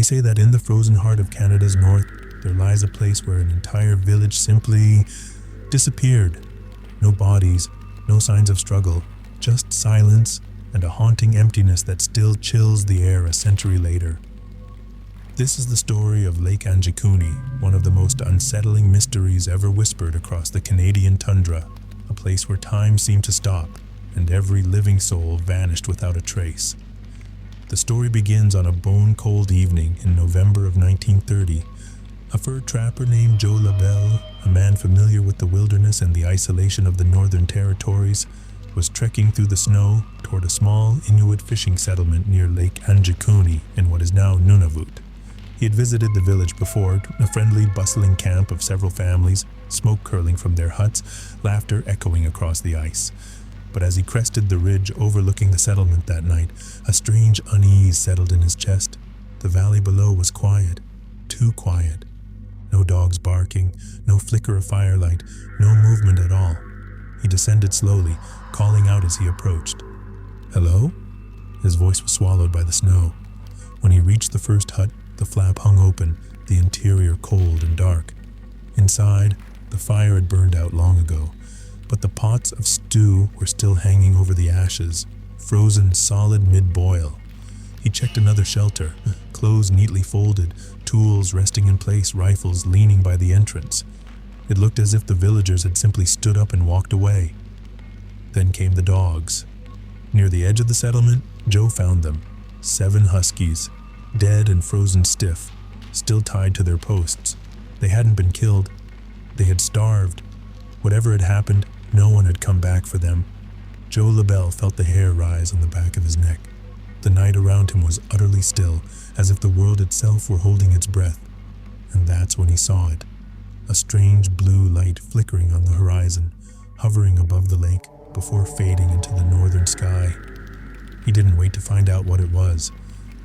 say that in the frozen heart of Canada's north, there lies a place where an entire village simply disappeared. No bodies, no signs of struggle, just silence and a haunting emptiness that still chills the air a century later. This is the story of Lake Anjikuni, one of the most unsettling mysteries ever whispered across the Canadian tundra, a place where time seemed to stop and every living soul vanished without a trace. The story begins on a bone-cold evening in November of 1930. A fur trapper named Joe LaBelle, a man familiar with the wilderness and the isolation of the Northern Territories, was trekking through the snow toward a small Inuit fishing settlement near Lake Anjikuni in what is now Nunavut. He had visited the village before, a friendly, bustling camp of several families, smoke curling from their huts, laughter echoing across the ice. But as he crested the ridge overlooking the settlement that night, a strange unease settled in his chest. The valley below was quiet, too quiet. No dogs barking, no flicker of firelight, no movement at all. He descended slowly, calling out as he approached. "Hello?" His voice was swallowed by the snow. When he reached the first hut, the flap hung open, the interior cold and dark. Inside, the fire had burned out long ago, but the pots of stew were still hanging over the ashes, frozen solid mid-boil. He checked another shelter, clothes neatly folded, tools resting in place, rifles leaning by the entrance. It looked as if the villagers had simply stood up and walked away. Then came the dogs. Near the edge of the settlement, Joe found them. 7 huskies, dead and frozen stiff, still tied to their posts. They hadn't been killed. They had starved. Whatever had happened, no one had come back for them. Joe LaBelle felt the hair rise on the back of his neck. The night around him was utterly still, as if the world itself were holding its breath. And that's when he saw it. A strange blue light flickering on the horizon, hovering above the lake before fading into the northern sky. He didn't wait to find out what it was.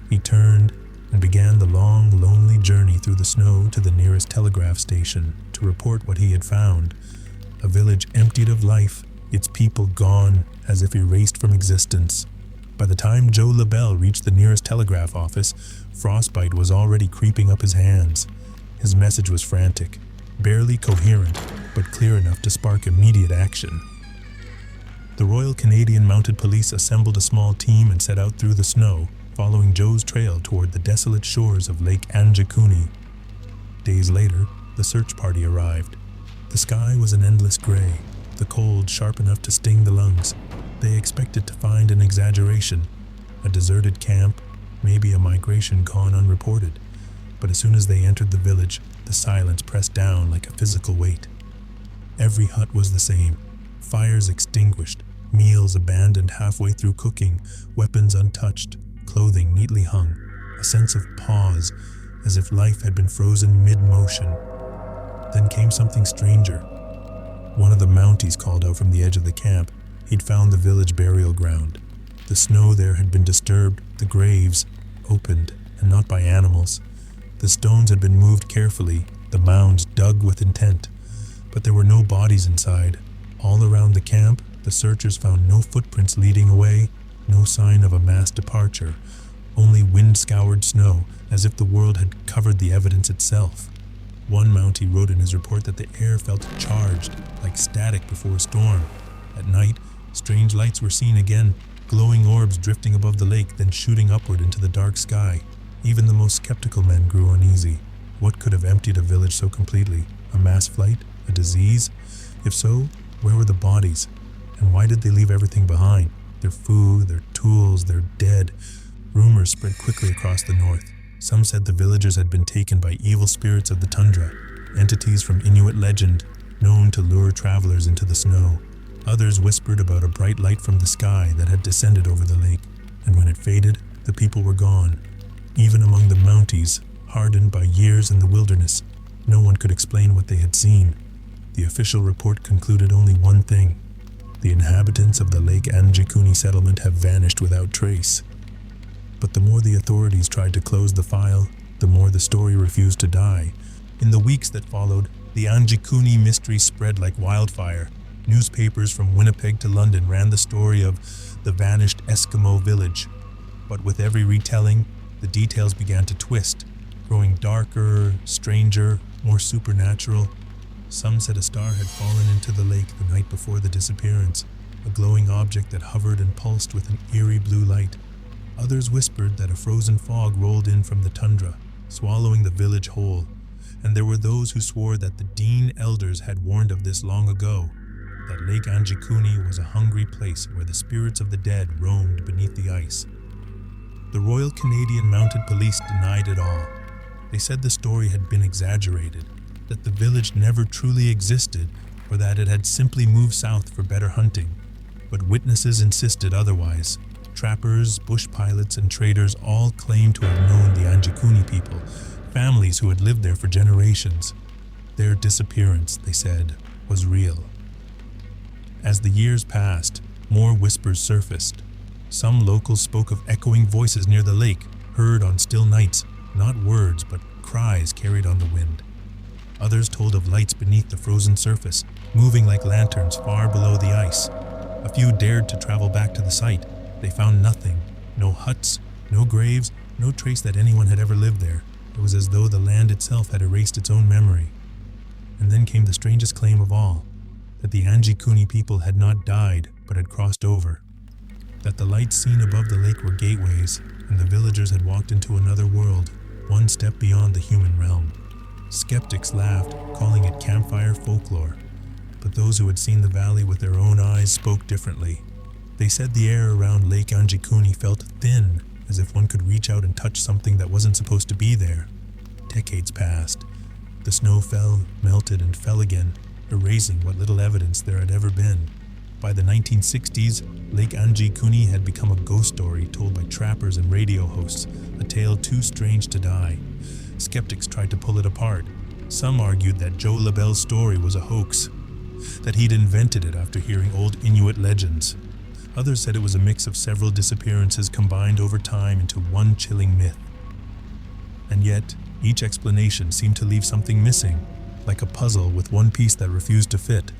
He turned and began the long, lonely journey through the snow to the nearest telegraph station to report what he had found. A village emptied of life, its people gone, as if erased from existence. By the time Joe LaBelle reached the nearest telegraph office, frostbite was already creeping up his hands. His message was frantic, barely coherent, but clear enough to spark immediate action. The Royal Canadian Mounted Police assembled a small team and set out through the snow, following Joe's trail toward the desolate shores of Lake Anjikuni. Days later, the search party arrived. The sky was an endless gray, the cold sharp enough to sting the lungs. They expected to find an exaggeration, a deserted camp, maybe a migration gone unreported. But as soon as they entered the village, the silence pressed down like a physical weight. Every hut was the same, fires extinguished, meals abandoned halfway through cooking, weapons untouched, clothing neatly hung, a sense of pause, as if life had been frozen mid-motion. Then came something stranger. One of the Mounties called out from the edge of the camp. He'd found the village burial ground. The snow there had been disturbed, the graves opened, and not by animals. The stones had been moved carefully, the mounds dug with intent. But there were no bodies inside. All around the camp, the searchers found no footprints leading away, no sign of a mass departure, only wind-scoured snow, as if the world had covered the evidence itself. One Mountie wrote in his report that the air felt charged, like static before a storm. At night, strange lights were seen again, glowing orbs drifting above the lake, then shooting upward into the dark sky. Even the most skeptical men grew uneasy. What could have emptied a village so completely? A mass flight? A disease? If so, where were the bodies? And why did they leave everything behind? Their food, their tools, their dead. Rumors spread quickly across the north. Some said the villagers had been taken by evil spirits of the tundra, entities from Inuit legend, known to lure travelers into the snow. Others whispered about a bright light from the sky that had descended over the lake, and when it faded, the people were gone. Even among the Mounties, hardened by years in the wilderness, no one could explain what they had seen. The official report concluded only one thing: the inhabitants of the Lake Anjikuni settlement have vanished without trace. But the more the authorities tried to close the file, the more the story refused to die. In the weeks that followed, the Anjikuni mystery spread like wildfire. Newspapers from Winnipeg to London ran the story of the vanished Eskimo village. But with every retelling, the details began to twist. growing darker, stranger, more supernatural. Some said a star had fallen into the lake the night before the disappearance, a glowing object that hovered and pulsed with an eerie blue light. Others whispered that a frozen fog rolled in from the tundra, swallowing the village whole, and there were those who swore that the Dean elders had warned of this long ago, that Lake Anjikuni was a hungry place where the spirits of the dead roamed beneath the ice. The Royal Canadian Mounted Police denied it all. They said the story had been exaggerated, that the village never truly existed, or that it had simply moved south for better hunting. But witnesses insisted otherwise. Trappers, bush pilots, and traders all claimed to have known the Anjikuni people, families who had lived there for generations. Their disappearance, they said, was real. As the years passed, more whispers surfaced. Some locals spoke of echoing voices near the lake, heard on still nights, not words but cries carried on the wind. Others told of lights beneath the frozen surface, moving like lanterns far below the ice. A few dared to travel back to the site. They found nothing, no huts, no graves, no trace that anyone had ever lived there. It was as though the land itself had erased its own memory. And then came the strangest claim of all, that the Anjikuni people had not died but had crossed over, that the lights seen above the lake were gateways, and the villagers had walked into another world, one step beyond the human realm. Skeptics laughed, calling it campfire folklore, but those who had seen the valley with their own eyes spoke differently. They said the air around Lake Anjikuni felt thin, as if one could reach out and touch something that wasn't supposed to be there. Decades passed. The snow fell, melted, and fell again, erasing what little evidence there had ever been. By the 1960s, Lake Anjikuni had become a ghost story told by trappers and radio hosts, a tale too strange to die. Skeptics tried to pull it apart. Some argued that Joe LaBelle's story was a hoax, that he'd invented it after hearing old Inuit legends. Others said it was a mix of several disappearances combined over time into one chilling myth. And yet, each explanation seemed to leave something missing, like a puzzle with one piece that refused to fit.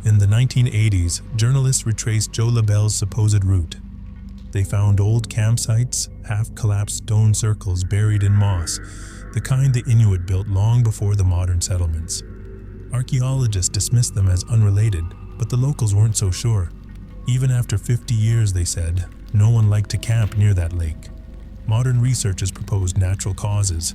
In the 1980s, journalists retraced Joe LaBelle's supposed route. They found old campsites, half-collapsed stone circles buried in moss, the kind the Inuit built long before the modern settlements. Archaeologists dismissed them as unrelated, but the locals weren't so sure. Even after 50 years, they said, no one liked to camp near that lake. Modern researchers proposed natural causes.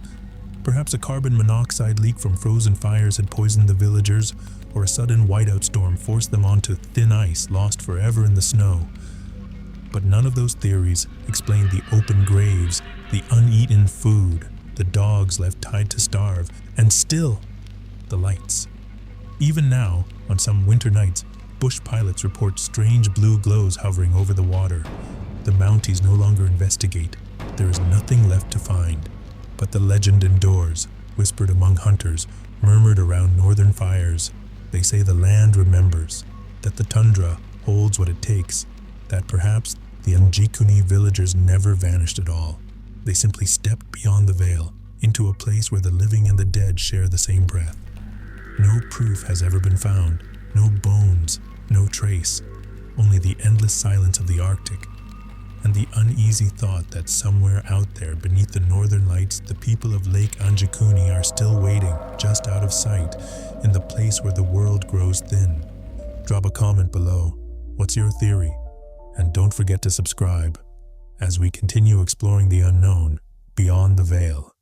Perhaps a carbon monoxide leak from frozen fires had poisoned the villagers, or a sudden whiteout storm forced them onto thin ice lost forever in the snow. But none of those theories explained the open graves, the uneaten food, the dogs left tied to starve, and still, the lights. Even now, on some winter nights, bush pilots report strange blue glows hovering over the water. The Mounties no longer investigate. There is nothing left to find. But the legend endures, whispered among hunters, murmured around northern fires. They say the land remembers, that the tundra holds what it takes, that perhaps the Anjikuni villagers never vanished at all. They simply stepped beyond the veil, into a place where the living and the dead share the same breath. No proof has ever been found, no bones, no trace, only the endless silence of the Arctic, and the uneasy thought that somewhere out there beneath the northern lights, the people of Lake Anjikuni are still waiting, just out of sight, in the place where the world grows thin. Drop a comment below. What's your theory? And don't forget to subscribe as we continue exploring the unknown beyond the veil.